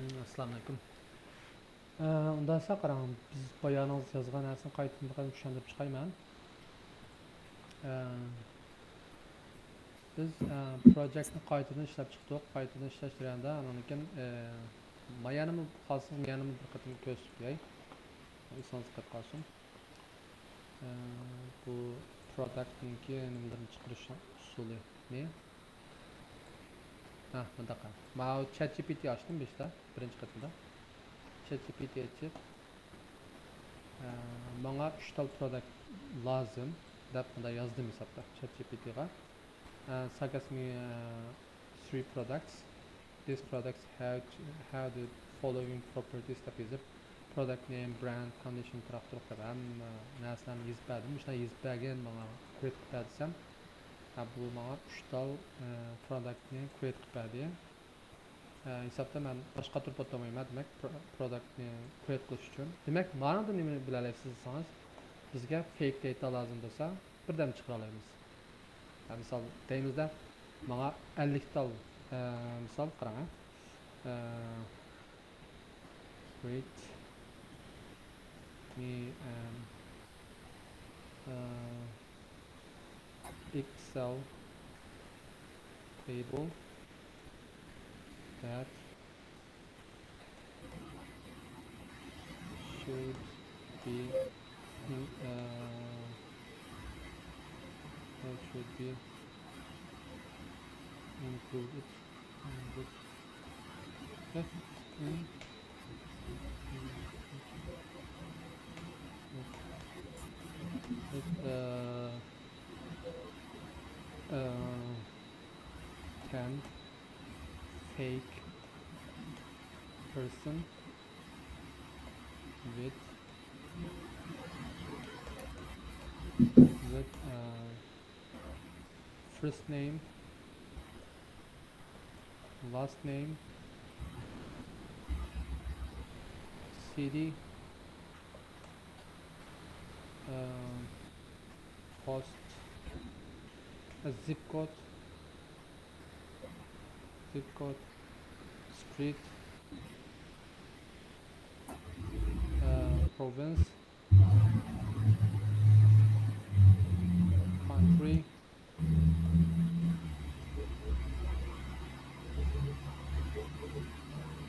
Assalomu alaykum. Undan so'ng qarang, biz bayoningiz yozgan narsani qaytadan tushuntirib chiqayman. Biz proyektni qaytadan ishlab chiqdik. Qaytadan ishlash jarayonida anakin mayanimi xosini mayanimi bir qatim ko'rsatib qo'yay. Esinizga qolib qolsin. Bu produktniki nimalarni chiqarish usuli ne? Bunaqa. Men ChatGPT ochdim beshta, birinchi qatimda. ChatGPT ochib bana 3 tal product lazım deb bunda yazdım hesapta ChatGPT'ga. Suggest me three products. These products have the following properties deb yazıp product name, brand, condition taraftarı kadar narsalarni yozib berdim. Shunday yozib bergan bana create qilib bersam, bu bana 3 tal productni create qilib berdi. Hesapda ben başqa tur toplamayman demek productni create qilish uchun. Demek ma'noda nima bila olasiz desangiz, bizga fake data lazım bo'lsa, birdan chiqara olamiz. Misol deymizda, menga 50 tal misol qarang. Create me an Excel table that should be included in this can fake person with first name, last name, city, post, zip code, street, province, country,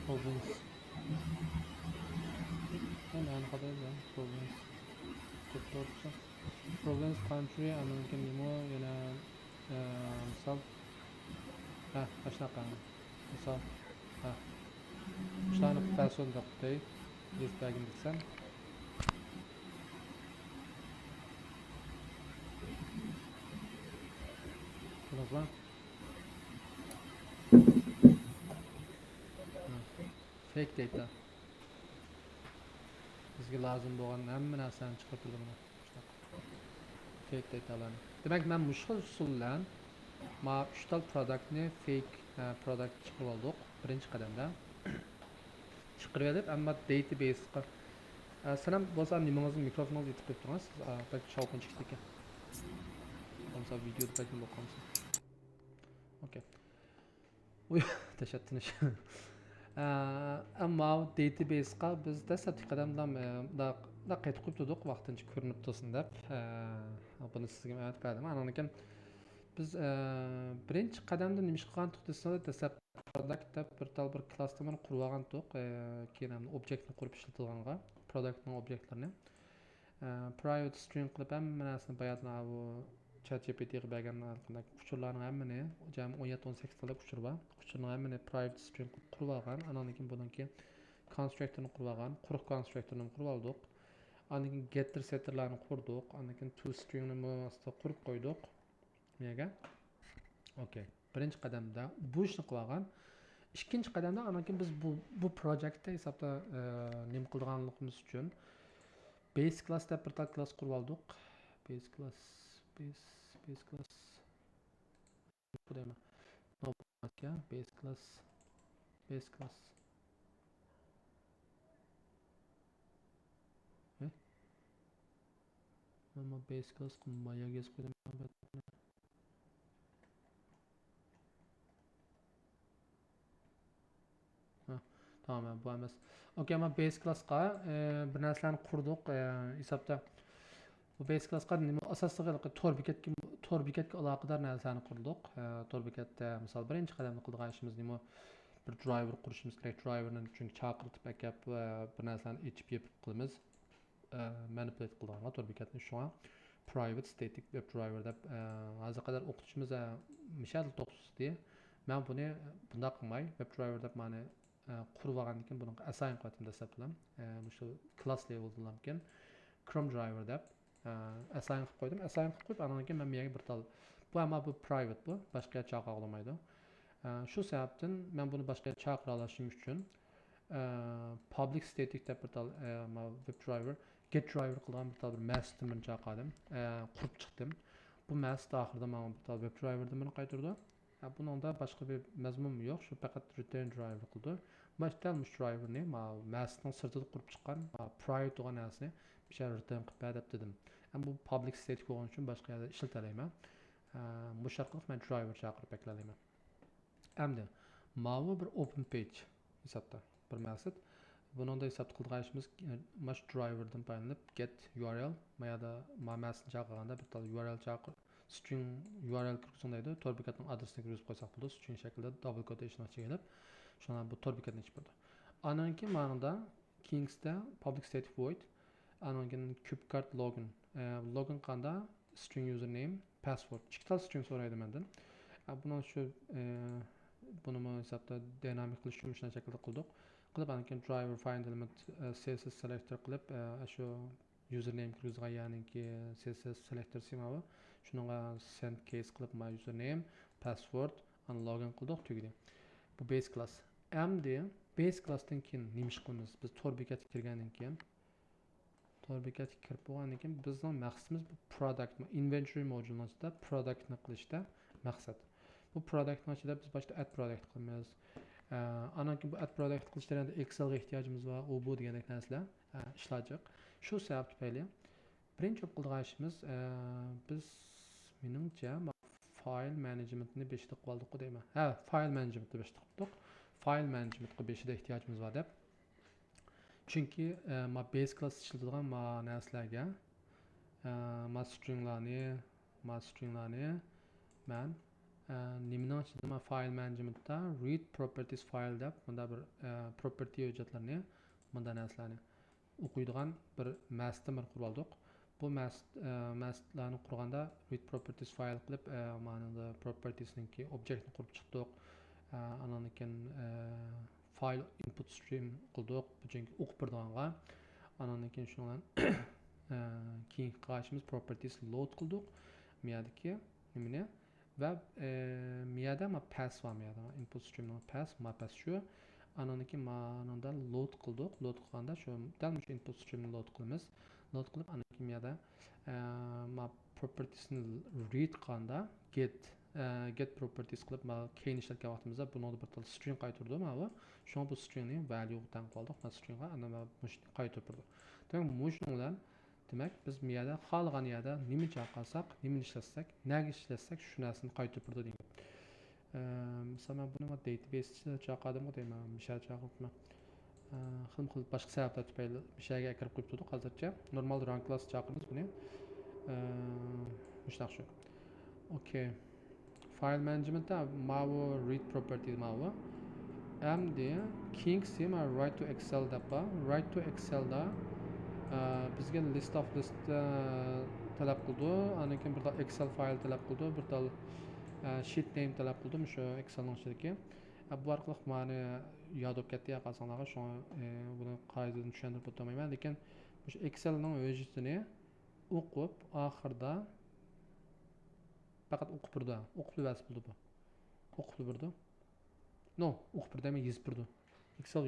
province. Province, country, American Nemo, misal, shunaqa, misal, shularni person deb yozib desam, bilasizmi? Fake data. Bizga lozim bo'lgan hamma narsani chiqarib turdi mana. Fake datalarni. Demak, men mushkul usul bilan ma 3 tal productni fake product chiqarib oldik birinchi qadamda. Chiqarib olib, ammo database'ga sen ham bo'lsa nimangizni mikrofoningizni yetib qo'yib turasiz. Balki shovqin chiqdi ekan. Bo'lmasa videoda balki bo'lib Okay. Tashattinish. Ammo database'ga biz dastlabki qadamda da qaytib qo'yib turdik vaqtincha ko'rinib tursin deb. Buni sizga aytib berdim. Anakin biz birinchi qadamda nima ish qilgan to'xtasida dastlab product deb bir klasterni qurib olgan to'q, keyin ham obyektni qurib ishlatilganga, productning obyektlarini private string qilib hamma narsani bayatna bu ChatGPT'ga bergan uchurlarning hammani jami 17-18 ta uchur bor. Uchurning hammani private string qurib olgan. Andan keyin bundan keyin constructorni qurib olgan, quruq constructorni qurib oldik. Andan keyin getter setterlarni qurdik. Andan keyin toStringni mostda qurib qo'ydik. Nega? Okay. Birinchi qadamda bu ishni qilib olgan. Ikkinchi qadamda andan keyin biz bu proyektda hisobda nima qilganligimiz uchun base class deb bir class qurib oldik. Base class bu dema. Base class ama base class bayağı gez koydum. Tamam, bu emas. Okey, ama base class'qa bir narsalarni qurdik. Hisobda bu base class'qa nima asosliq tor bekatga aloqador narsalarni qurdik. Tor bekatda misol birinchi qadamni qilgan ishimiz nima? Bir driver qurishimiz kerak. Driverni chunki chaqirtib akab bir narsalarni ichib yepib qilamiz. Manipulate qilganlar tor bekatni shunga private static web driver deb hozir qadar o'qituvchimiz Michel to'qsizdi. Men buni bunday qilmay web driver deb ma'ni qurib olgandan keyin buni assign qilyapman desam bilan shu class leveldan ekan Chrome driver deb assign qilib qo'ydim. Assign qilib qo'yib andan keyin men bu yerga bir tal bu ama bu private bu boshqa chaqira olmaydi. Shu sababdan men buni boshqa chaqira olishim uchun public static deb bir tal web driver get driver qilgan bir tal bir maskni birini chaqirdim. Qurib chiqdim. Bu mask oxirida men bir tal web driverdan buni qaytardi. Bunun da başqa bir məzmun yox, şu faqat return driver qildi. Başlanmış driverni maskning sirtida qurib chiqqan private degan narsani bir şey return qilib ber deb dedim. Bu public static bo'lgani uchun boshqa yerda ishlatalayman. Bu shartliq men driver chaqirib beklalayman. Endi mana bir open page hisobda bir maqsad. Bunun da hesap qilgan ishimiz mash driverdan paylanib get URL mayada mamasini chaqirganda bir tal URL chaqir string URL kirgizgandaydi. Tor bekatning adresini kirgizib qo'ysak bo'ladi. String shaklida double quotation ochib kelib, shuna bu tor bekatni ichib bo'ldi. Anan keyin ma'noda Kingsda public static void anan keyin kubecard login. Login qanda string username, password. Ikkita string so'raydi mendan. Buni shu buni hisobda dynamic qilish uchun shunday shaklda qildik. Qilib anan keyin driver find element CSS selector qilib shu username kirgizgan ya'niki CSS selector simavi shunga send case qilib my username password and login qildik tugadi. Bu base class. Endi base classdan keyin nima ish qilamiz? Biz tor bekatga kirgandan keyin tor bekatga kirib bo'lgandan keyin bizning maqsadimiz bu product inventory modulening ichida productni qilishda maqsad. Bu productning ichida biz boshda add product qilamiz. Anan keyin bu add product qilishda Excel'ga ehtiyojimiz var. O bu degandek narsalar ishlayacak. Shu sabab tufayli birinchi qilgan ishimiz biz menimcha file managementni 5da qildik deyman. File managementni 5da qildik. File managementga 5da ehtiyojimiz var deb. Chunki base class ishlatadigan narsalarga stringlarni men nimaning ichida file managementda read properties file deb bunda bir property hujjatlarni bunda narsalarni o'qiydigan bir maskni qurib oldik. Bu masklarni qurganda read properties file qilib ma'noda propertiesningki objektni qurib chiqdik. Anan keyin file input stream qildik. Chunki o'qib birdiganga. Anan keyin shundan keyin qilishimiz properties load qildik. Miyadagi nimani ve miyada pass var miyada input stream'dan pass şu ananiki manada load qildik. Load qilganda shu dalmış input stream'ni load qilamiz. Load qilib ananiki miyada propertiesni read qilganda get properties qilib keyin ishlatgan vaqtimizda buni bir tal string qaytardi mana shu bu stringni value dan qoldik. Mana stringga ana qaytardi. Demak mushun bilan demek biz miyada xohlagan yerda nima chaqirsak, nima ishlatsak, nega ishlatsak shu narsani qaytarib turadi deyman. Masalan buni database chaqirdim deyman, misha chaqirdim. Xil boshqa sabablar tufayli mishaga kirib qo'yib turdik hozircha. Normal run class chaqiramiz buni. Shunaqa shu. Okay. File managementda mavu read property mavu. MD King sim write to Excel dapa. Write to Excel da bizga list of list talab qildi. Ana keyin bir Excel file talab qildi, bir tal sheet name talab qildim shu Excelning ichidagi. Bu orqali meni yod olib ketdi yaqasanlarga shu buni qaytadan tushuntirib o'tmayman, lekin shu Excelning o'zini o'qib oxirida faqat o'qib turdi. O'qib vas bo'ldi bu. O'qib turdi. No, o'qib turdi, men yozib turdi. Excel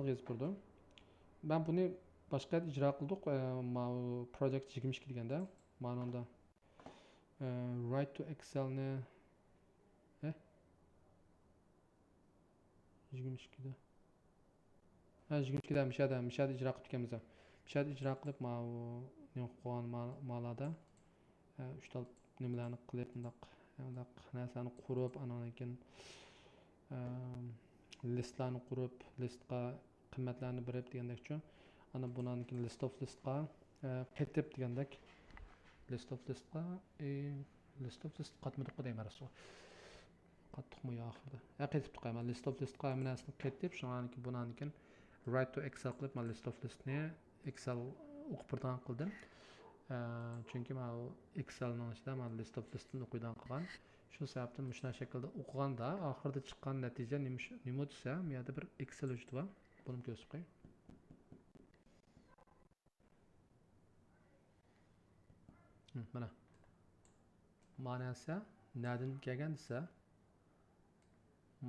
yozib turdi. Ben bunu başqa icra qildik. Project 22 deganda ma'noda write to Excel'ni 22da. 22da mishada icra qilib ekanmiz. Mishada icra qilib ne qo'ygan malada 3 tal nimalarni qilib bundaq narsani qurib, anan keyin listlarni qurib, listga qiymatlarni berib degandek uchun ana bundan keyin list of listga qaytib degandek list of listga qatmadi qo'ydim arasu qattiqmi yo oxirida qaytib qo'yaman list of listga hammasini qaytib shundan keyin bundan keyin write to excel qilib man list of listni excel o'qib birdan qildim chunki man excelning ichida man list of listni o'qiydan qilgan shu sababdan shunday shaklda o'qiganda oxirida chiqqan natija nima desa bu yerda bir excel vujudi bor buni ko'rsatib qo'ying mana ma'nosi nadan kelgan desa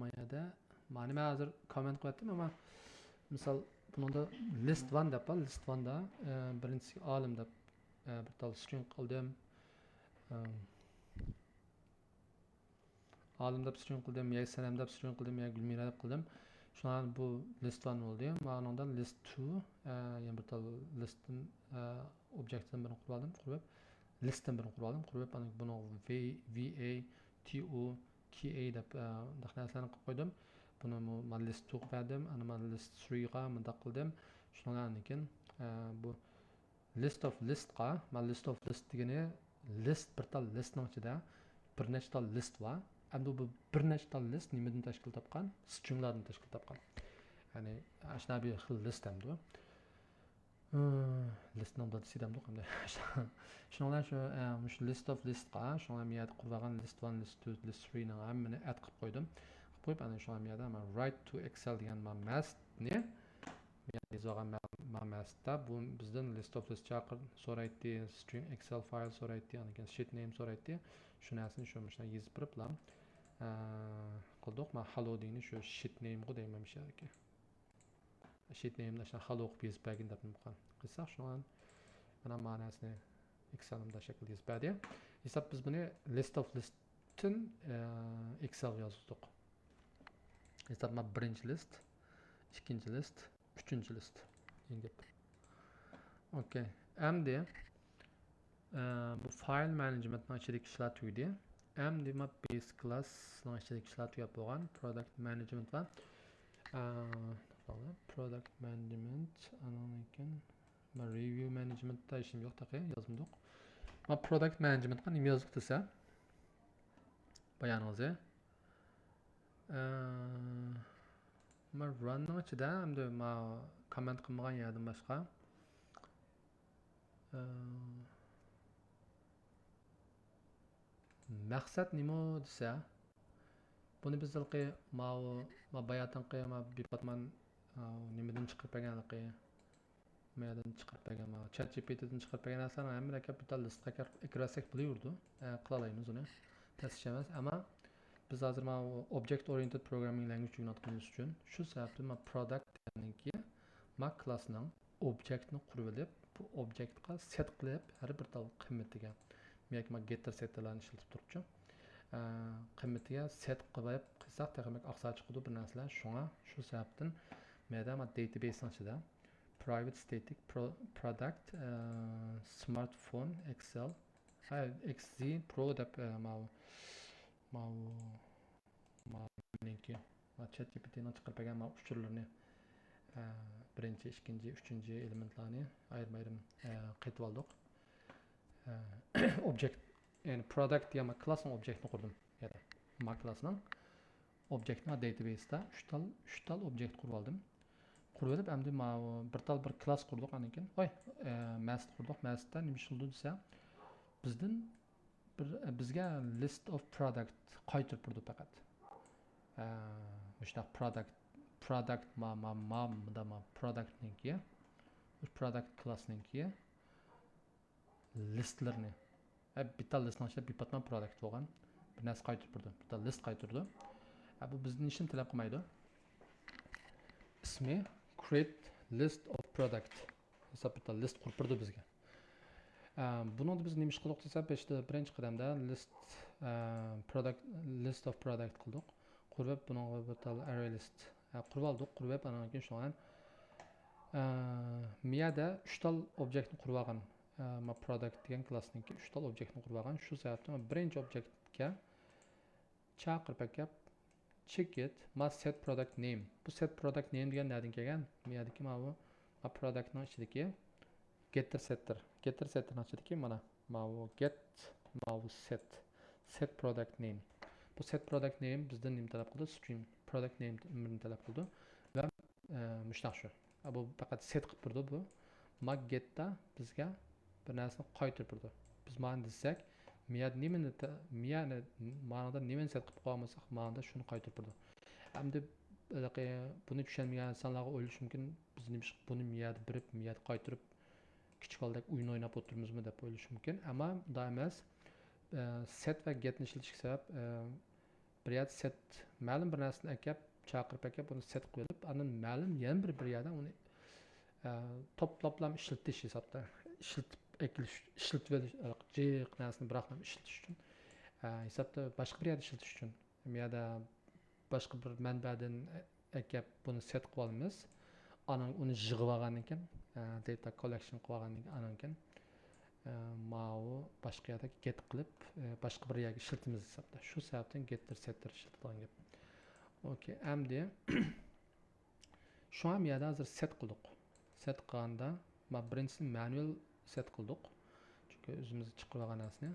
mayada ma'ni men hozir komment qilyaptim ama misol bunda list 1 deb list 1da birinchisi olim deb bir tal string qildim olim deb string qildim yo sanam deb string qildim yo gulmira deb qildim shundan bu list 1 bo'ldi ma'noda list 2 yana bir tal listdan objektdan birini qurib oldim qurib listdan birini qurib oldim qurib ana buni va to ka deb narsalarni qilib qo'ydim buni men list 2 qilib berdim ana men list 3 ga bunday qildim shundan keyin bu list of listga men list of list degani list bir tal listning ichida bir nechta list bor endi bu bir nechta list nimadan tashkil topgan stringlardan tashkil topgan ya'ni ashna bir xil list hamdi listning da sidamdi qanday shundan shu list of listga shunga miyat qurgan list 1 list 2 list 3 ning hammani add qilib qo'ydim qo'yib ana shunga miyada men write to excel degan men mastni yozagan mastda bu bizdan list of list chaqir so'raydi string excel file so'raydi ana keyin sheet name so'raydi shu narsani shu yozib biriblam qildik men hello deyni shu sheet name ga deyman shu yerga sheet name'da shuna hello qilib yozib bergin deb qilgan qilsak shunga mana ma'nosini excel'imda shakl yozib berdi esa biz buni list of list'in excel yozdik esa men birinchi list ikkinchi list uchinchi list yengib okey endi bu file managementning ichidagi ishlar tugadi endi men base classning ichidagi ishlar tugab bo'lgan product management va product management andan keyin men review managementda ishim yo'q taqi yozmadik men product managementga nima yozdik desa bayaningizga men running ichida endi men comment qilmagan yerdan boshqa maqsad nima desa buni biz ma bayatanqi ma bipadman nimadan chiqib berganligi madan chiqib bergan ma ChatGPTdan chiqib bergan narsalarni hamma kapital listga kirasak bo'laverdi qila olamiz uni test emas ammo biz hozir ma object oriented programming language o'rgatganimiz uchun shu sababli ma product deganki ma classning objektni qurib olib bu objektga set qilib har bir tal qiymatiga yoki ma getter setlarni ishlatib turibchi qiymatiga set qilib qilsak demak oqsa chiqadi bir narsalar shunga shu sababdan menda ma database ichida private static product smartphone excel xz pro deb ChatGPT'ni chiqarib bergan uchurlarni birinchi ikkinchi uchinchi elementlarni ayrim qaytib oldik object yani product degan classning objektni qurdim yani ma classning objektni database'da 3 tal objekt qurib oldim qurib olib endi bir tal bir class qurdik andan keyin mask qurdik maskda nima ish qildi desa bizga list of product qaytarib turdi faqat shunaqa product productniki product classniki listlarni bitta listning ichida bipadman product bo'lgan bir narsa qaytarib turdi bitta list qaytardi bu bizning ishni talab qilmaydi ismi create list of product esa bitta list qurib turdi bizga buni biz nima ish qildik desa birinchi qadamda list of product qildik qurib buni bir tal array list qurib oldik qurib ana keyin shundan miyada 3 tal objektni qurib olgan ma product degan klassniki 3 tal objektni qurib olgan shu sababdan birinchi objektga chaqirib akab Check it ma set product name. Bu set product name degan nereden kelgan? Bu yerdagi mana bu productning ichidagi getter setter. Getter setterning ichidagi mana bu get mana bu set product name. Bu set product name bizdan nima talab qildi? String product name ni talab qildi va mushtaq shu. Bu faqat set qilib turdi bu. Ma getda bizga bir narsani qaytarib turdi. Biz mana desak, miyani ma'noda nimani set qilib qo'ymasak, ma'noda shuni qaytarib turdi. Endi buni tushunmagan insonlarga o'ylash mumkin, biz nima buni miyada birib, miyada qaytarib kichikaldek o'yin o'ynab o'tirmizmi deb o'ylash mumkin. Ammo bunday emas. Set va getni ishlatish sabab bir yerda set ma'lum bir narsani akab chaqirib akab buni set qilib, anan ma'lum yana bir yerda uni to'plab ishlatish hisobda ishlatib ishlatib jiq narsani biroqlam ishlatish uchun hisobda boshqa bir yerda ishlatish uchun bu yerda boshqa bir manbadan akab buni set qilib olamiz. Anan uni yig'ib olgandan keyin data collection qilib olgandan keyin anan keyin mau boshqa yerda get qilib boshqa bir yerga ishlatamiz hisobda. Shu sababdan getter setter ishlatilgan gap. Okay, endi shu ham yerda hozir set qildik. Set qilganda ma birinchisi manual set qildik. Chunki o'zimiz chiqib olgan narsani.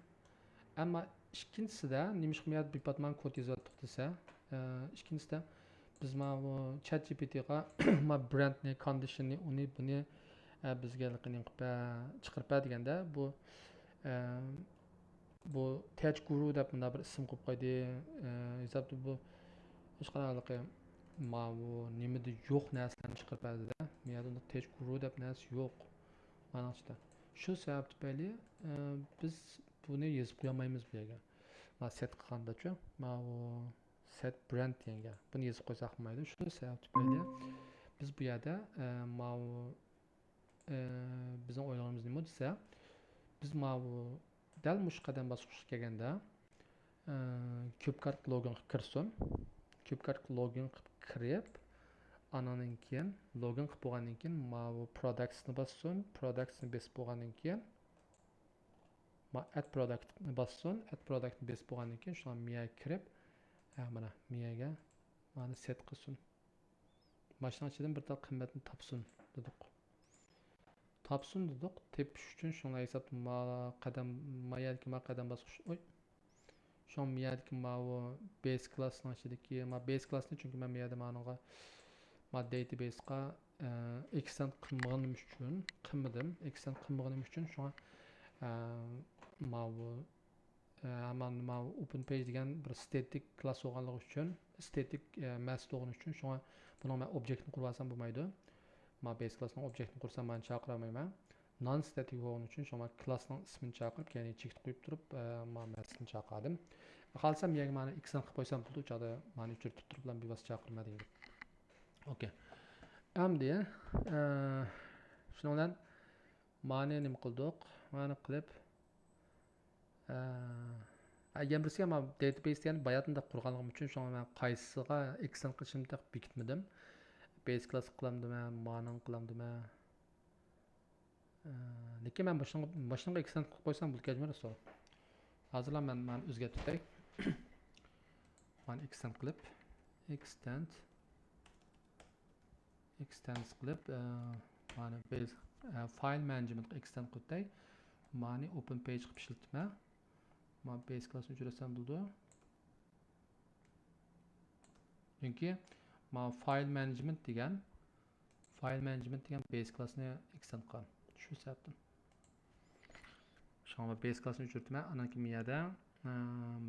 Ammo ikkinchisida nima bu yerda department kod yozib desa, ikkinchisida biz mana bu ChatGPTga ma brandni, conditionni, uni buni bizga chiqarib deganda bu tech guru deb bunda bir ism qo'yib qo'ydi. Hisobda bu hech qanday ma bu nimada yo'q narsalarni chiqarib berdi-da. Miyada tech guru deb narsa yo'q. Mana işte. Shu sabab tufayli biz buni yozib qo'ymaymiz bu yerga. Ma set qilganda-chi, ma bu set brand degan. Buni yozib qo'ysak bo'lmaydi. Shu sabab tufayli biz bu yerda ma bu bizning o'ylaganimiz nima desa, biz ma bu dal mush qadam bosqichga kelganda CubeCard login qilib kirsin. CubeCard login qilib kirib, andan keyin login qilib bo'lgandan keyin ma bu productsni bossin. Productsni bosib bo'lgandan keyin ma add productni bossin. Add productni bosib bo'lgandan keyin shu miyaga kirib, mana miyaga mana set qilsin. Mashina ichidan bir tal qimmatni topsin dedik. Topsin dedik. Tepish uchun shunday hisobda ma qadam bosqich. Şu an miyadagi ma bu base classning ichidagi base classni chunki men miyada ma'noga database'ga extend qilmaganim uchun shunga ma bu open page degan bir static class bo'lganligi uchun static method bo'lgani uchun shunga buni men objektni qurib olsam bo'lmaydi. Ma base classning objektni qursam men chaqira olmayman. Non static bo'lgani uchun shunga classning ismini chaqirib, ya'ni chek qo'yib turib men methodni chaqirdim. Xalsam yerga meni x qilib qo'ysam bo'ldi, o'chada meni uchirtib turib bilan bevosita chaqirmading deb. Okay. Endi shundan mani nima qildik? Mani qilib Yambrisiga men database yani bayatında qurganligim uchun shunga men qaysisiga x qilishimni bekitmadim. Base class qilamdim, ma'non qilamdim. Lekin men boshqa x qilib qo'ysam bo'lib ketmaydi so'ra. Hozirlar men o'zgartirib man extend qilib extend qilib mana base file management extend qilib mani open page qilib ishlatma. Ma base class uchrasam bo'ldi. Chunki ma file management degan base classni extend qilgan. Shu sababdan. Shunga base classni uchirtma, anaki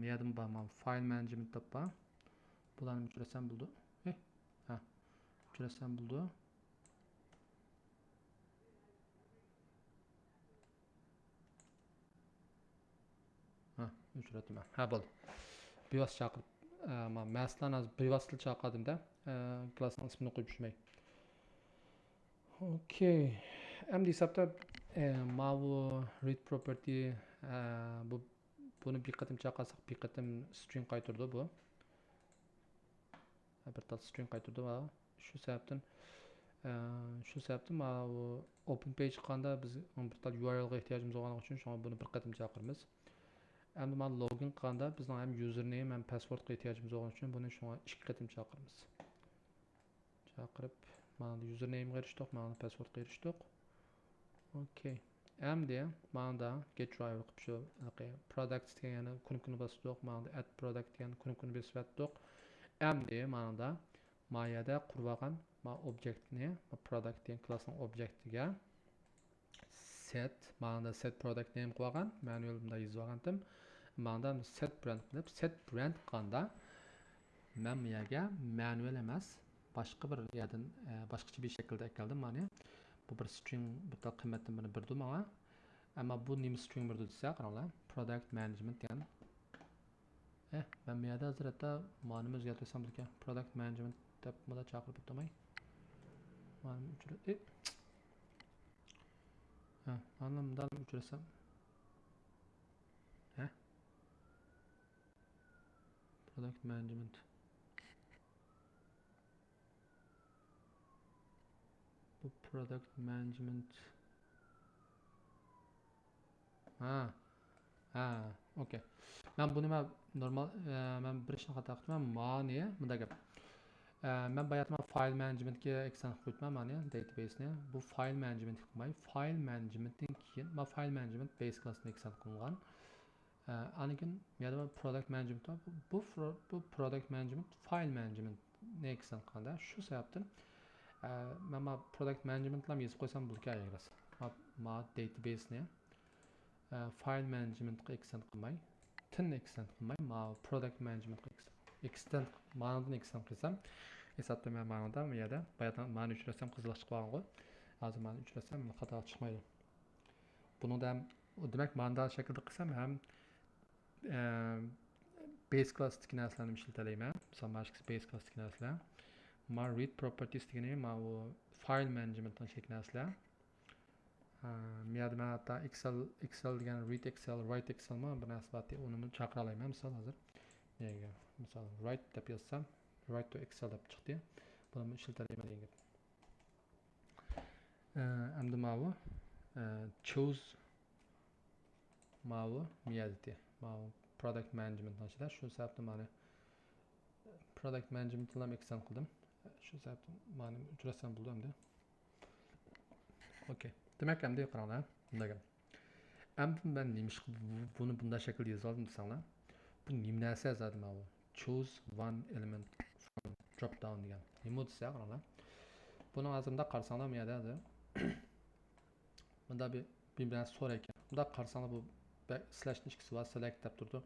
miyadan bor file management toppa. Bularni uchrasam bo'ldi. Uchrasam bo'ldi. Uchratma. Bo'ldi. Bevosita chaqirib, men maslani bevosita chaqirdim-da, klassning ismini qo'yib tushmay. Okay. Endi hisobda ma bu read property buni bir qatim chaqirsak bir qatim string qaytardi bu. Bir tal string qaytardi va shu sababdan ma bu open page qilganda biz bir tal URL ga ehtiyojimiz bo'lgani uchun shuni buni bir qatim chaqiramiz. Endi mana login qilganda bizning ham username ham passwordga ehtiyojimiz bo'lgani uchun buni shunga 2 qatim chaqiramiz. Chaqirib, mana username'ga erishdik, mana passwordga erishdik. Okay. Endi mana get driver qilib shu products degani kuni bosdik, mana add product degani kuni besib Endi mana mayada qurib olgan mana objektni, product degan klassning objektiga set, mana set product name qilib olgan, manual bunda yozib olgandim. Mana set brand qilib, set brand qilganda men bu yerga manual emas, boshqa bir yerdan boshqacha bir shaklda keldim mana. Bu bir string bitta qiymatdan birini berdi menga. Ammo bu nima string berdi desa, qaranglar, product management degan. Ben bu yerda hozir hatta ma'noni o'zgartirsam ekan, product management deb buni chaqirib o'tmay. Mana uchraydi. Anlamdan uchrasam. Product management. Bu product management. Okay. Ben bunu normal ben bir işin hata qildim. Mani bunda gap. Ben bayatma file managementga eksan qo'yibman mana database ni. Bu file management qilmay, file managementdan keyin men file management base classni eksan qilgan. Anikin yana product management bu product management file management ne eksan qilganda shu sababdan men product management lam yozib qo'ysam bo'lgan aygas. Ma database ni file management ga eksan qilmay, tin eksan qilmay, ma product management ga extend ma'nodan eksan qilsam hesaplamay ma'noda bu yerda bayatdan ma'no uchrasam qiziliq chiqib qolgan qo'y. Hozir ma'no uchrasam xato chiqmaydi. Buni da demak ma'noda shaklda qilsam ham base class degan narsalarni ishlatalayman. Misol base class degan narsalar. Ma read properties degani ma u file management dan shekli narsalar. Miyada hatta Excel degan read Excel, write Excel ma bir narsa bor, uni chaqira olaman misol hozir. Nega? Misol write deb yozsam, write to Excel deb chiqdi. Buni ishlatalayman degan. Endi ma bu choose ma bu miyada product management nachida shu sababdan mana product management lam eksan qildim. Shu sababdan mana uchrasam bo'ldi endi. Okay. Demak endi qaranglar, bundaga. Endi men nima buni bunday shaklda yozdim desanglar. Bu nima narsa yozadim bu? Choose one element from drop down degan. Nima desa qaranglar. Buni hozirda qarasanglar bu yerda bunda bir narsa so'rar ekan. Bunda qarasanglar bu slashning ikkisi var select deb turdi.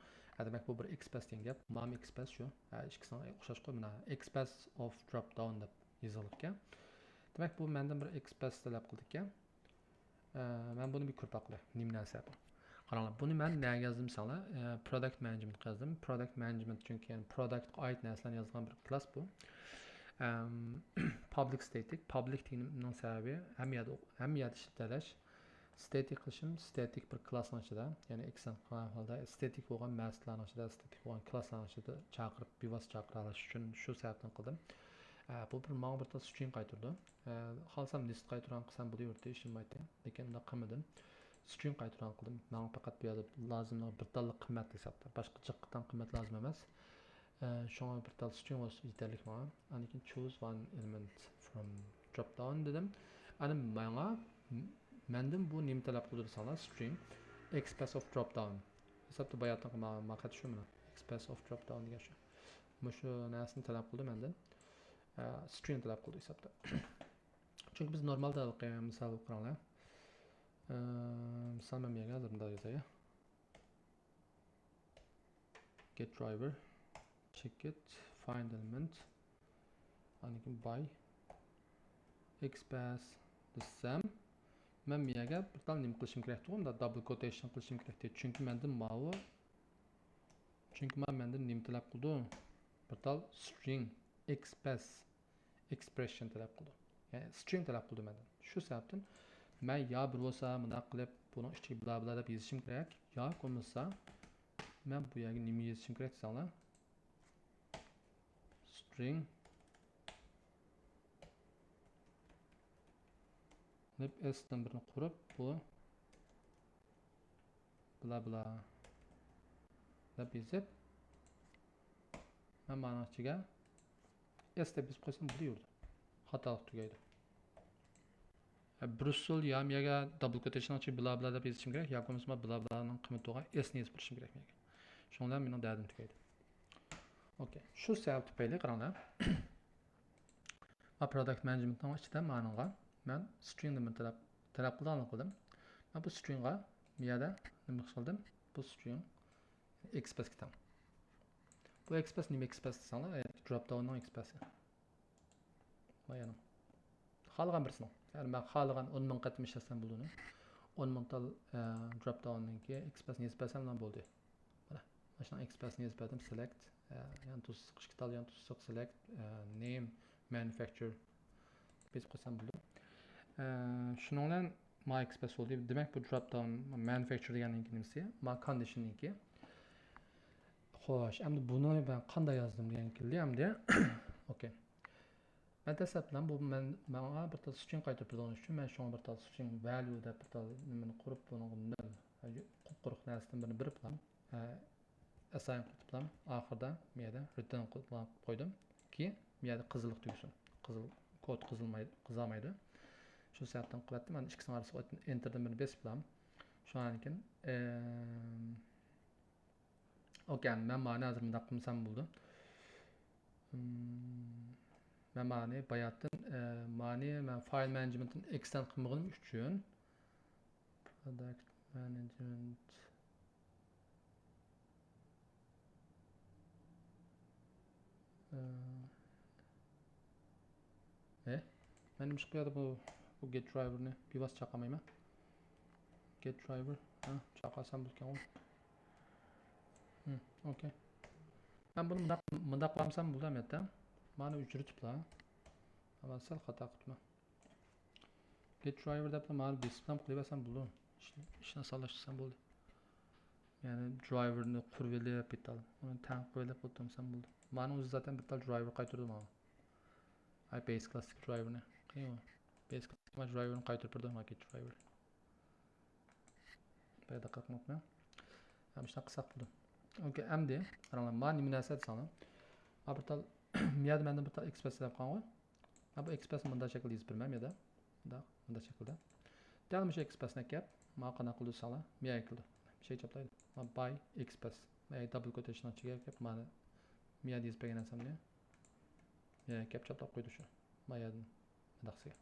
Demak bu bir xpath degan gap. Mam xpath shu. Ikkisini o'xshash qo'y mana xpath of drop down deb yozilib ekan. Demak bu mendan bir xpath talab qildi ekan. Men buni bir ko'rib qilay. Nima narsa bu? Qaranglar, buni men nega yozdim sanlar? Product management yozdim. Product management chunki yani product oid narsalarni yozgan bir klass bu. Public static, public deganning sababi hamiyat ishlatish. Static qilishim, static bir klassning ichida, ya'ni eksan holda static bo'lgan masslarning ichida, static bo'lgan klasslarning ichida chaqirib, bevos chaqira olish uchun shu sababdan qildim. Bu bir ma'lumot string qaytardi. Xohlasam list qaytaran qilsam bo'laverdi, ishimmaydi. Lekin unda qilmadim. String qaytaran qildim. Menga faqat bu yerda lozim bir talla qiymat hisobda. Boshqa jiqdan qiymat lozim emas. Shunga bir talla string o'z yetarli menga. Anikin choose one element from drop down dedim. Ani menga mendan bu nima talab qildirsanlar string xpath of drop down. Hisobda bayatdan maqat shu mana. Xpath of drop down degan shu. Shu narsani talab qildi mendan. String talab qildi hisobda. Chunki biz normalda misol qaranglar. Misol men yerga hozir bunday yozay. Get driver check it find element anikin by xpath desam men bu yerga bir tal nima qilishim kerak edi, unda double quotation qilishim kerak edi. Chunki mendan ma'lum. Chunki mendan nima talab qildi? Bir tal string xpath expression talab qildi. Yani string talab qildi mendan. Shu sababdan men ya bir bo'lsa bunda qilib buni ichiga bla bla deb yozishim kerak, yo bo'lmasa men bu yerga nima yozishim kerak desanglar? String deb s'dan birini qurib bu bla bla deb yozib, men mana ichiga s deb yozib qo'ysam bo'laverdi. Xatolik tugaydi. Brussel ya mega double quotation ochib bla bla deb yozishim kerak, yoki bo'lmasa bla blaning qiymatiga s ni yozib qo'yishim kerak menga. Shundan mening dardim tugaydi. Okay. Shu sabab tufayli qaranglar. Ma product managementning ichida ma'noga men string ni talab qildim. Men bu stringga bu yerda nima qildim? Bu string express kitam. Bu express nima express desanglar, drop down'ning express. Mana xohlagan birisini. Ya'ni men xohlagan 10,000 qatim ishlasam bo'ladi. 10,000 tal drop down'ningki express ni yozsam ham bo'ldi. Mana shuna express ni yozdim, select yani qishqital yani select name manufacturer biz qo'ysam bo'ladi. Shuning bilan my express bo'ldi. Demak bu drop down manufacturer deganning nimasi? My conditioningki. Xo'sh, endi buni men qanday yozdim degan keldi endi. Okay. Ben tasabdan bu menga bir tal string qaytarib bergan uchun men shunga bir tal string value deb bir tal nimani qurib buni quruq narsadan birini bir bilan assign qilib bilan oxirida meyda return qilib qo'ydim ki meyda qizillik tugsin. Qizil kod qizilmaydi. Shu sababdan qilyaptim. Men ikkisini orasiga enterdan birini bosib bilan shundan keyin okay, men mana hozir bunday qilsam bo'ldi. Ben mani bayatdan men file management'ini extend qilmanim uchun product management men nima qilib bu get driver'ni bevos chaqamayman. Get driver chaqasam bo'lgan. Okay. Ben bunu bunday qilsam bo'ladimi yerda? Mana uchiriblar. Ama sal xato qilibman. Get driver deb mana display qilib olsam bo'ladi. Ishni solashsam bo'ldi. Ya'ni driverni qurib olib bital. Uni tank qo'yib o'tirsam bo'ldi. Mana o'zi zaten bital driver qaytardi mana. Ay base classic driverni. Qiyma. Base classic driverni qaytarib berdi mana get driver. Bayda qilmoqman. Ham ishni qilsak bo'ldi. Okay, endi qaranglar, mana nima narsa desam. Ma bital miyada menda bitta express deb qo'ygan. Ma bu express bunday shaklda yozib bermam miyada. Bunday shaklda. Dal o'sha expressni kelib, ma qana qildi sala, miya qildi. Bir şey chaplaydi. Ma by express. Ma double quotation ichiga kelib, mana miyada yozib bergan narsamni. Miya kelib chaplab qo'ydi shu. Mayadan daqsiga.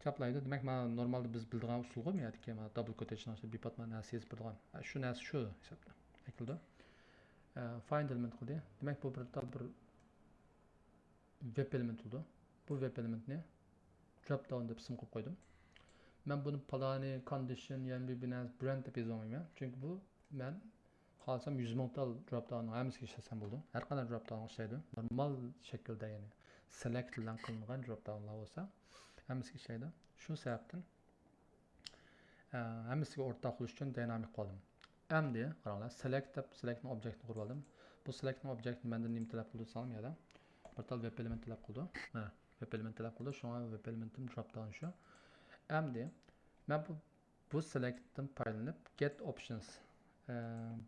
Chaplaydi. Demak, ma normalda biz bildigan usulga miyadagi ma double quotation ichida bipatman narsa yozib bergan. Shu narsa shu hisobda. Aytildi. Find element qildi. Demak, bu bir web element oldu. Bu web elementni drop down deb isim qo'yib qo'ydim. Men buni palani condition yani bir brand deb yozmayman. Chunki bu men xohlasam 100,000 tal drop down hammasiga ishlasam bo'ldi. Har qanday drop down ishlaydi. Normal shaklda yani select bilan qilingan drop downlar bo'lsa hammasiga ishlaydi. Shu sababdan hammasiga o'rtaq qilish uchun dynamic qildim. Endi qaranglar, selectni objektni qurib oldim. Bu selectni objektni mendan nima talab qildi desam ya da portal web element talab qildi. Web element talab qildi. Shunga web elementim drop down shu. Endi men bu selectdan foydalanib get options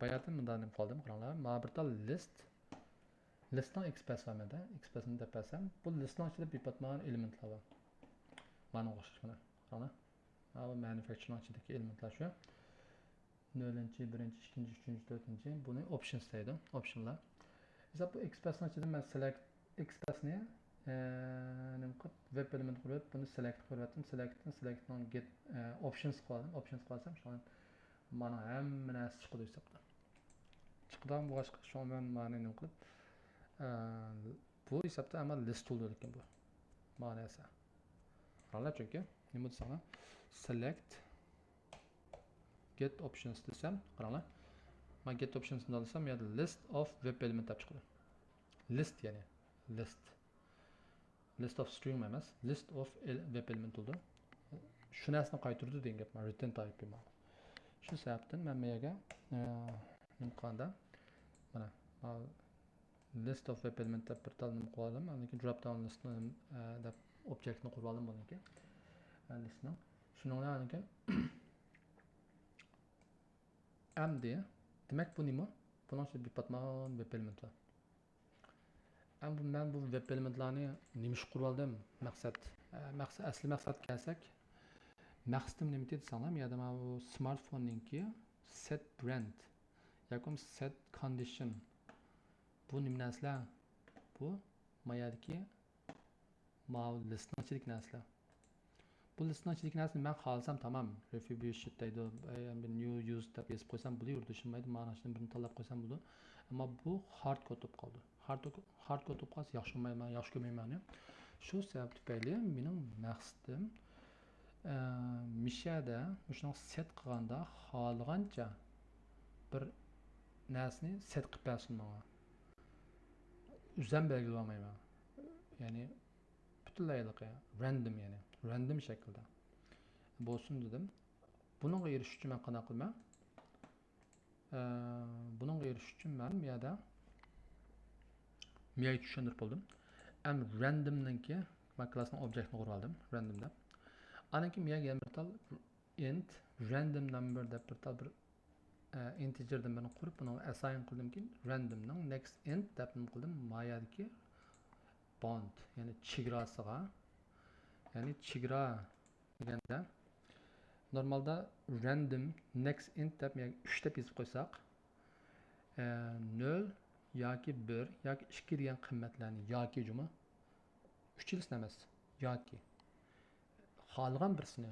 bayatdan bundan qoldim. Qaranglar, ma portal listning express var menda. Expressni tepasam, bu listning ichida bipatman elementlar bor. Mana o'xshash mana. Qaranglar. Ma bu manufacturing ichidagi elementlar shu. 0-chi, 1-chi, 2-chi, 3-chi, 4-chi buni options deydi. Optionlar. Esa bu expressni ichida men select expressni nima qilib web element qilib buni select qilib selectdan get options qildim. Options qilsam shu mana hamma narsa chiqadi hisobda. Chiqdan boshqa shu men mana nima qilib bu hisobda ama list tool ekan bu. Mana esa. Qaranglar, chunki nima desam, select get options desam, qaranglar. Men get options ni olsam, ya list of web element deb chiqadi. List yani list of string emas, list of web element oldu. Shu narsani qaytardi degan gap, men return type eman. Shu sababdan men mega nima qilganda mana list of web element deb bir tal nima qo'ydim. Lekin drop down list deb objektni qurib oldim buniki. Listni. Shundan keyin endi demak bu nima? Bunun için bir patman web element var. Ben bu web elementlarını nimish qurib oldim? Asli maqsad kelsak, maqsadim nima dedi desanglar, bu yerda mana bu smartphone'ninki set brand yoki set condition. Bu nima narsalar? Bu mayadagi mana listning ichidagi narsalar. Bu listning ichidagi narsani men xohlasam tamam, refugee deydi, bir new use deb yozib qo'ysam bo'laverdi, tushunmaydi, ma'nosini birini tanlab qo'ysam bo'ladi. Ammo bu hard code bo'lib qoldi. Hard code bo'lib qolsa yaxshi olmayman, yaxshi ko'rmayman. Shu sabab tufayli mening maqsadim mishada shuni set qilganda xohlagancha bir narsani set qilib bersin menga. Uzan belgilab olmayman. Ya'ni butunlayliq random, ya'ni random shaklda bo'lsin dedim. Bununla erishish uchun men qanday qilman? Bununla erishish uchun men bu yerda miyaga tushuntirib bo'ldim. Randomniki men klassning objektini qurib oldim, random deb. Anaki miyaga yana bir tal int random number deb bir tal bir integerdan birini qurib, buni assign qildimki randomning next int deb qildim. Mayadagi bound, ya'ni chegarasiga, ya'ni chegara deganda normalda random next int deb 3 deb yozib qo'ysak, 0 yoki 1 yoki 2 degan qiymatlarni yoki juma 3 yil emas, yoki xohlagan birisini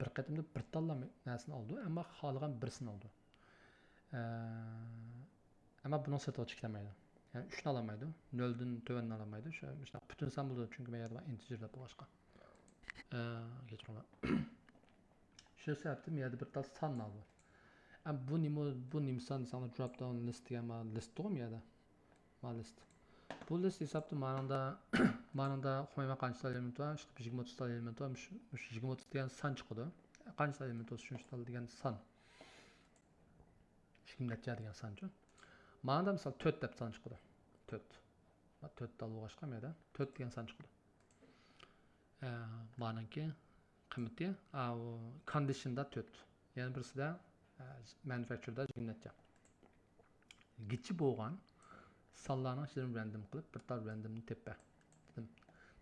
bir qatimda bir tanlab narsani oldi, ammo xohlagan birisini oldi. Ammo buni sotib chiqlamaydi. Yani 3 ni alamaydi, 0 dan tovanini alamaydi. Shu butun son bo'ladi, chunki men yerda integer deb boshqa. Kechiringlar. Shu sababdan men yerda bir tal son oldi. Bu nima son desanglar, drop down list degan list to'g'mi yerda? Ma list. Bu list hesabda manada qo'yma qancha element var, işte 20-30 element var. Şu 20-30 degan son chiqadi. Qancha element olsa shuncha degan son. 20 degan son-chi. Manada misol 4 deb son chiqadi. 4. 4 dal boshqa meda 4 degan son chiqadi. Mananki qiymati conditionda 4. Yani birisida manufacturerda 20 gichi bo'lgan sonlarning ichidan random qilib bir tal randomni teppa dedim.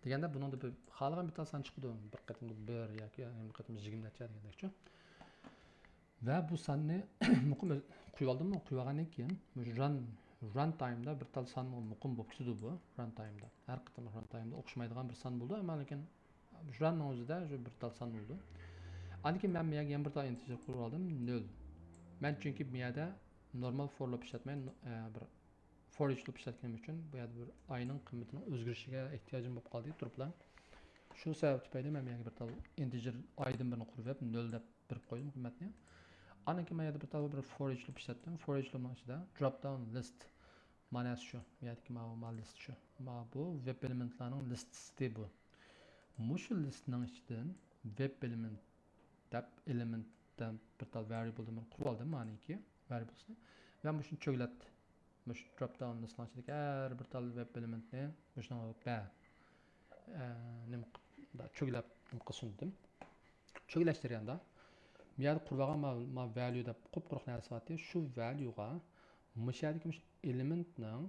Deganda buningda bir xohlagan bir tal son chiqadi. Bir qatimda 1 yoki bir qatimda 20 degandekchi. Va bu sonni muqim qo'yib oldim. Qo'yib olgandan keyin run time'da bir tal son muqim bo'lib ketdi bu run time'da. Har qatim run time'da o'xshamaydigan bir son bo'ldi, ammo lekin running o'zida bir tal son bo'ldi. Lekin men miyaga yana bir tal integer qo'yib oldim, 0. Men chunki miyada normal for loop ishlatmay bir for each loop ishlatganim uchun bu yerda bir ayning qiymatining o'zgarishiga ehtiyojim bo'lib qoldi turiblar. Shu sabab tufayli men miyaga bir tal integer aydan birini qurib 0 deb berib qo'ydim qiymatni. Anaki men yerda bir tal bir for each loop ishlatdim. For each loopning ichida drop down list mana shu, ya'ni mana list shu. Mana bu web elementlarning listi bu. Mushu listning ichidan web element deb elementdan bir tal variable'ni qurib oldim, mana iki variablesni. Va shuni cho'glatdi. Mush drop down listning ichidagi har bir tal web elementni shunga nima cho'glab sundim. Cho'glashtirganda bu yerda qurib olgan ma value deb quruq narsa bor. Shu valuega mushadagi elementning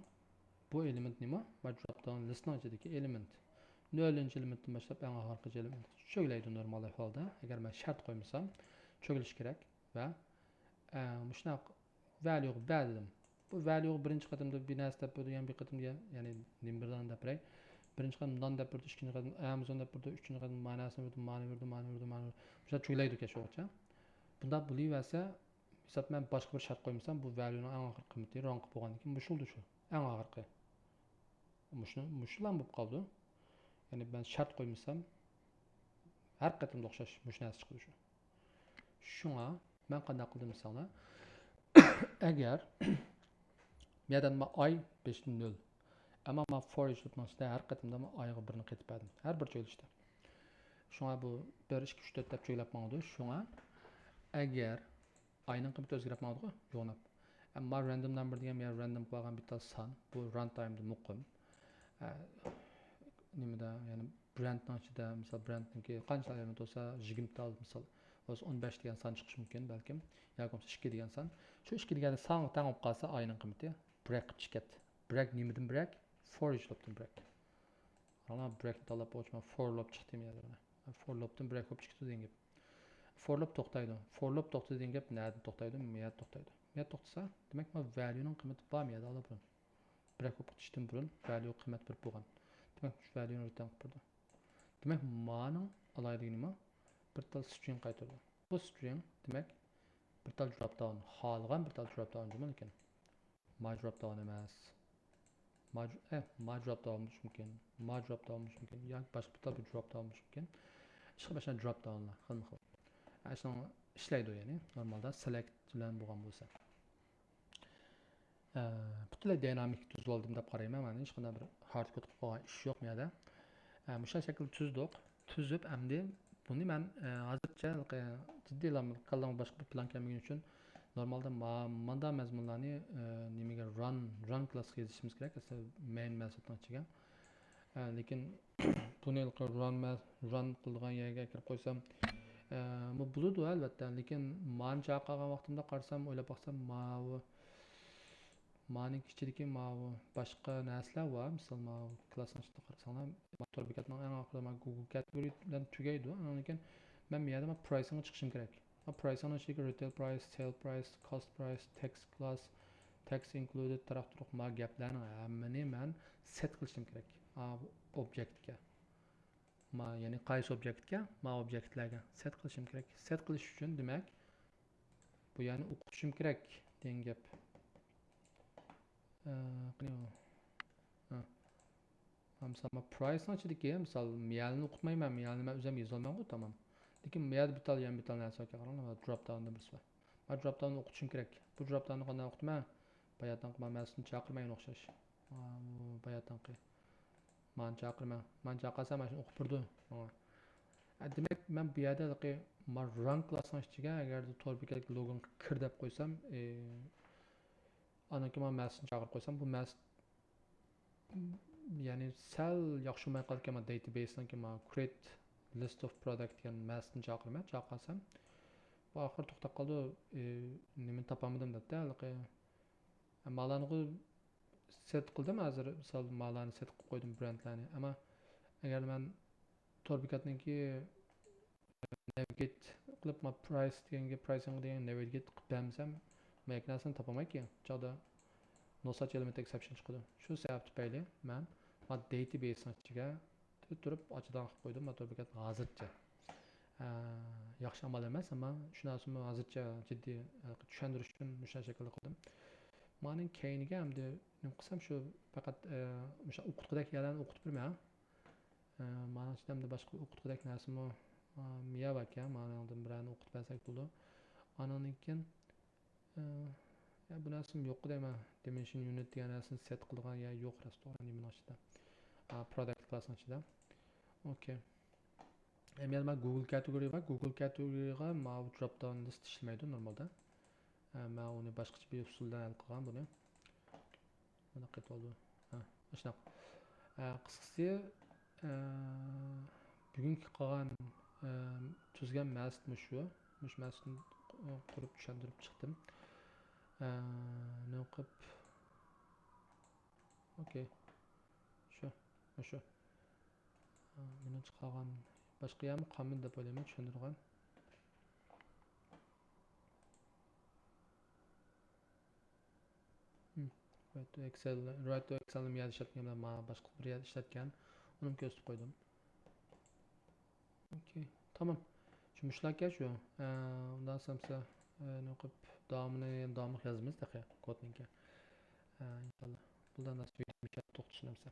bu element nima? Ma drop down listning ichidagi element. 0-chi elementdan boshlab eng oxirgi element cho'glaydi normal holda. Agar men shart qo'ymasam cho'glish kerak va shunaqa value berdim. Bu value birinchi qatimda bir narsa deb bo'lgan, bir qatimda ya'ni nimberdan deb beray. Birinchi qatim non deb berdi, ikkinchi qatim Amazon deb berdi, uchinchi qatim ma'nosini berdi, ma'ni berdi. Shunday cho'glaydi o'shacha. Bunda bo'laversa, hisob men boshqa bir shart qo'ymasam, bu valuening eng oxirgi qiymati ron qilib bo'lgandan keyin mushuldi shu. Eng oxirgi. Mushulan bo'lib qoldi. Yani ben şart koymuşsam her qatimda o'xshash mush narsa chiqdi shu. Shunga men qanday qildim misolda? Agar medan ma ay 5.0 ama ma for each loop'da har qatimda ma ayga birini qaytib berdim. Har bir cho'lishda. Shunga bu 1 2 3 4 deb cho'ylab qo'ydi. Shunga agar ayning qiymati o'zgarib qoldi, yo'nab. Ammo random number degan men random qilgan bitta son bu runtime'da muqim. Nimada yani brandning ichida misol brandniki qancha element bo'lsa 20 tal misol o'zi 15 degan son chiqishi mumkin balkim yoki bo'lmasa 2 degan son. Shu 2 degani son tang bo'lib qolsa ayning qiymati break qilib chiqadi. Break nimadan break? For each loopdan break. Ana break talab bo'lsa for loop chiqdi mi yani. For loopdan break bo'lib chiqdi degan gap. For loop to'xtaydi. For loop to'xtadi degan gap nerede to'xtaydi? Miyat to'xtaydi. Miyat to'xtasa, demak men value ning qiymati bor miyada olib turibman. Break bo'lib ketishdan burun value qiymat bir bo'lgan. Demak shu value ni return qilib turdi. Demak ma'ning alaydigini nima? Bir tal string qaytardi. Bu string demak bir tal drop down, xohlagan bir tal drop down demak ekan. My drop down emas. My drop down bo'lishi mumkin. My drop down bo'lishi mumkin. Yoki boshqa bir tal bir drop down bo'lishi mumkin. Ishqa başına drop downlar xilma-xil. Ashuni ishlaydi ya'ni normalda select bilan bo'lgan bo'lsa. Butunlay dinamik tuzib oldim deb qarayman. Mana hech qanday bir hard code qilib qo'ygan ish yo'q bu yerda. O'sha shaklda tuzdik. Tuzib endi buni men hozircha jiddiy kallam boshqa bir plan kelmagani uchun normalda manda mazmunlarni nimaga run class yozishimiz kerak. Aslida main metodning ichiga. Lekin buni run qilgan yerga kirib qo'ysam bu bo'ladi albatta, lekin men chaqirgan vaqtimda qarsam, o'ylab baqsam, mening ichidagi boshqa narsalar bor. Misol klassni ichida qarasanglar, motor bekatning eng oxirida Google category bilan tugaydi. Lekin men bu yerda pricingga chiqishim kerak. Pricing ichiga retail price, sale price, cost price, text class, text included taraf turuq gaplarni hammani men set qilishim kerak. Objektga. Ya'ni qaysi obyektga? Obyektlarga set qilishim kerak. Set qilish uchun demak bu ya'ni o'qitishim kerak degan gap. Misol price ichidagi misol miyalni o'qitmayman, miyalni men o'zim yozolmayman, tamam. Lekin miyal bital narsaga qarang, drop down'da birisi bor. Men drop down'ni o'qitishim kerak. Bu drop down'ni qanday o'qitman? Bayatdan qilmasini chaqirmayman o'xshash. Bayatdan qil. Men chaqirman. Men chaqasam mana shuni o'qib turdi. Demak men bu yerda run classning ichiga agar to'rbekalik logon kir deb qo'ysam, anaki men masni chaqirib qo'ysam, bu mas ya'ni sal yaxshi bo'lmay qolgan database'dan men create list of product degan masni chaqirsam, bu oxir to'xtab qoldi. Nimani topolmadim debdi. Malani set qildim hozir, misol malani set qilib qo'ydim brendlarni, ammo agar men to'rbekatniki navigate qilib price deganga pricing degan navigate qilib bermasam, men narsani topamayman. Chog'da no such element exception chiqadi. Shu sabab tufayli men database ichiga turib ochidan qilib qo'ydim. To'rbekat hozircha yaxshi amal emas, ammo shu narsani hozircha jiddiy tushuntirish uchun o'sha shaklda qildim. Mening keyiniga hamda nima qilsam shu faqat o'sha o'qitqidek yerlarni o'qitib bermayman. Mana ishlamda boshqa o'qitqidek narsami miya ekan, mana oldin birini o'qitib bersak bo'ldi. Andan keyin bu narsam yo'q deyman. Dimension unit degan narsani set qilgan ya yo'q restoran nima ichida. Product class ichida. Okay. Endi men Google category va Google category'ga mavjud drop down list ishlamaydi normalda. Men uni boshqacha bir usuldan hal qilgan buni. Mana qaytib oldi. Shunaqa. Qisqasi bugungi qolgan tuzgan masni shu. Mush masni qurib tushuntirib chiqdim. Nima qilib? Okay. Shu. Buni chiqargan boshqa ham qolmadi deb o'ylayman, tushuntirgan. Right to Excel ni ishlatgan bilan men boshqa bir yer ishlatgan. Uni ko'rsatib qo'ydim. Okay, tamam. Shu mushlarga shu. Undan so'ng nima qilib davomini yozamiz daqiqa kodningga. Inshaalloh. Bundan nasib video to'xtashimsa.